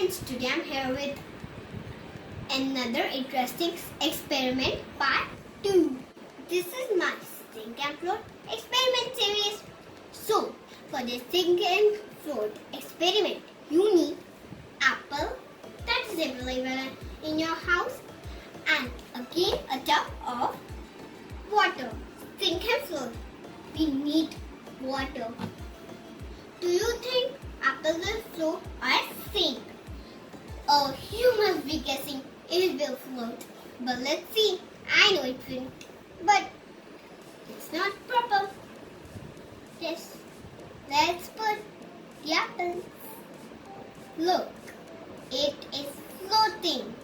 Today I'm here with another interesting experiment part 2. This is my sink and float experiment series. So, for this sink and float experiment, you need apple that is available in your house and again a tub of water. Sink and float, we need water. Do you think apple will float or sink? Oh, you must be guessing it will float. But let's see. I know it will. But it's not proper. Yes. Let's put the apple. Look. It is floating.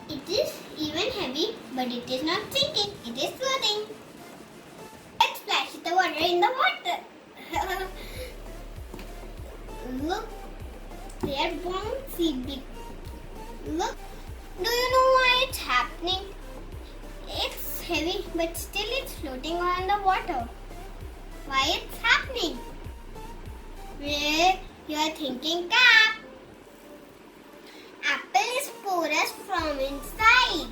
It is even heavy, but it is not sinking. It is floating. Let's splash the water in the water. Look. They are bouncy big. Look. Do you know why it's happening? It's heavy, but still it's floating on the water. Why it's happening? Well, you are thinking cap. Apple is porous from inside.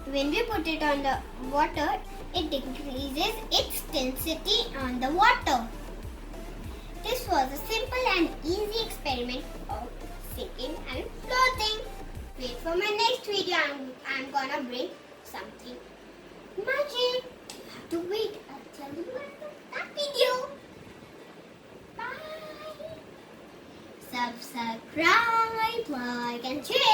When we put it on the water, it decreases its density on the water. This was a simple and easy experiment of sinking and floating. Wait for my next video. I'm gonna bring something magic. You have to wait. I'll tell you after that video. Bye. Subscribe, like and share.